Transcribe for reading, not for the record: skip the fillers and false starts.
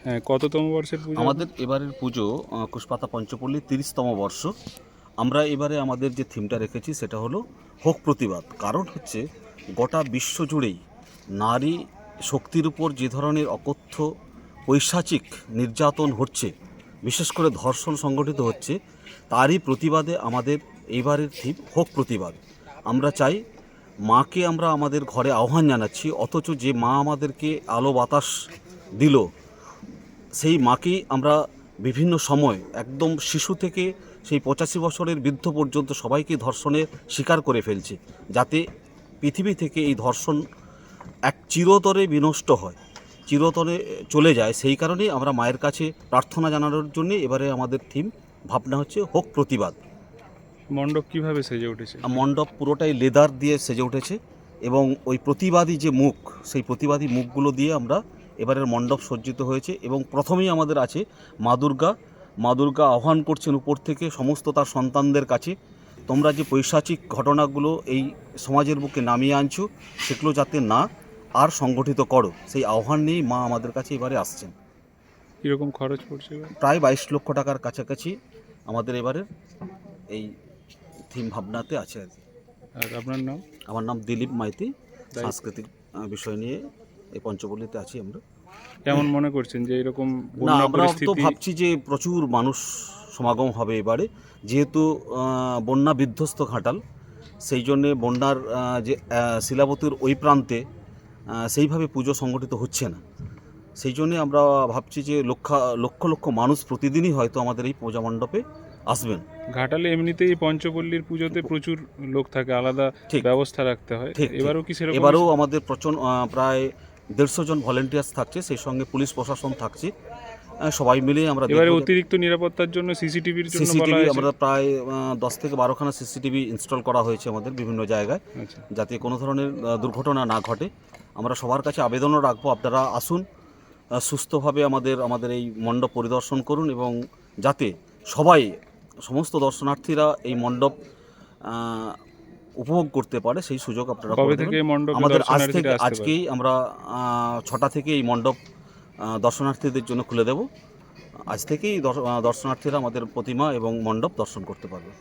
হ্যাঁ, কততম বর্ষের পুজো? আমাদের এবারের পুজো কুশপাতা পঞ্চপল্লী 30তম বর্ষ। আমরা এবারে আমাদের যে থিমটা রেখেছি সেটা হলো হোক প্রতিবাদ। কারণ হচ্ছে গোটা বিশ্ব জুড়েই নারী শক্তির উপর যে ধরনের অকথ্য পৈশাচিক নির্যাতন হচ্ছে, বিশেষ করে ধর্ষণ সংগঠিত হচ্ছে, তারই প্রতিবাদে আমাদের এইবারের থিম হোক প্রতিবাদ। আমরা চাই, মাকে আমরা আমাদের ঘরে আহ্বান জানাচ্ছি, অথচ যে মা আমাদেরকে আলো বাতাস দিল, সেই মাকেই আমরা বিভিন্ন সময় একদম শিশু থেকে সেই 85 বছরের বৃদ্ধ পর্যন্ত সবাইকে ধর্ষণের শিকার করে ফেলছে, যাতে পৃথিবী থেকে এই ধর্ষণ এক চিরতরে বিনষ্ট হয়, চিরতরে চলে যায়। সেই কারণেই আমরা মায়ের কাছে প্রার্থনা জানানোর জন্যে এবারে আমাদের থিম ভাবনা হচ্ছে হোক প্রতিবাদ। মণ্ডপ কিভাবে সেজে উঠেছে? মণ্ডপ পুরোটাই লেদার দিয়ে সেজে উঠেছে এবং ওই প্রতিবাদী যে মুখ, সেই প্রতিবাদী মুখগুলো দিয়ে আমরা এবারের মণ্ডপ সজ্জিত হয়েছে। এবং প্রথমেই আমাদের আছে মা দুর্গা। মা দুর্গা আহ্বান করছেন উপর থেকে সমস্ত তার সন্তানদের কাছে, তোমরা যে পৈশাচিক ঘটনাগুলো এই সমাজের বুকে নামিয়ে আনছো, সেগুলো যাতে না আর সংগঠিত করো, সেই আহ্বান নিয়েই মা আমাদের কাছে এবারে আসছেন। কীরকম খরচ পড়ছে এবার? প্রায় 22 লক্ষ টাকার কাছাকাছি আমাদের এবারের এই থিম ভাবনাতে আছে আর কি। আর আপনার নাম? আমার নাম দিলীপ মাইতি। তাই। সাংস্কৃতিক বিষয় নিয়ে এই পঞ্চপল্লীতে আছি আমরা। কেমন মনে করছেন যে এরকম না, বন্যা আমরা তো পরিস্থিতি? ভাবছি যে প্রচুর মানুষ সমাগম হবে এবারে, যেহেতু বন্যা বিধ্বস্ত ঘাটাল, সেই জন্যে বন্যার যে শিলাবতীর ওই প্রান্তে সেইভাবে পুজো সংগঠিত হচ্ছে না। সেই জন্যে আমরা ভাবছি যে লক্ষ লক্ষ মানুষ প্রতিদিনই হয়তো আমাদের এই পূজা মণ্ডপে আসবেন। ঘাটালে এমনিতেই পঞ্চপল্লীর পুজোতে প্রচুর লোক থাকে, আলাদা ঠিক ব্যবস্থা রাখতে হয়। ঠিক ঠিক এবারও কি সেরকম? এবারেও আমাদের প্রায় 150 জন ভলেন্টিয়ার্স থাকছে, সেই সঙ্গে পুলিশ প্রশাসন থাকছে। সবাই মিলেই আমরা এবারে দেখব। অতিরিক্ত নিরাপত্তার জন্য সিসিটিভির জন্য বলা সিসিটিভি হয়েছে। আমরা প্রায় 10 থেকে 12খানা সিসিটিভি ইনস্টল করা হয়েছে আমাদের বিভিন্ন জায়গায়, আচ্ছা। যাতে কোনো ধরনের দুর্ঘটনা না ঘটে। আমরা সবার কাছে আবেদনও রাখবো, আপনারা আসুন, সুস্থভাবে আমাদের এই মণ্ডপ পরিদর্শন করুন, এবং যাতে সবাই, সমস্ত দর্শনার্থীরা এই মণ্ডপ উপভোগ করতে পারে, সেই সুযোগ আপনারা কবে করে থেকে দেবেন। এই মণ্ডপে আমাদের দর্শনার্থীরা আসতে পারে? আজকেই আমরা 6টা থেকে এই মণ্ডপ দর্শনার্থীদের জন্য খুলে দেব। আজ থেকেই দর্শনার্থীরা আমাদের প্রতিমা এবং মণ্ডপ দর্শন করতে পারবে।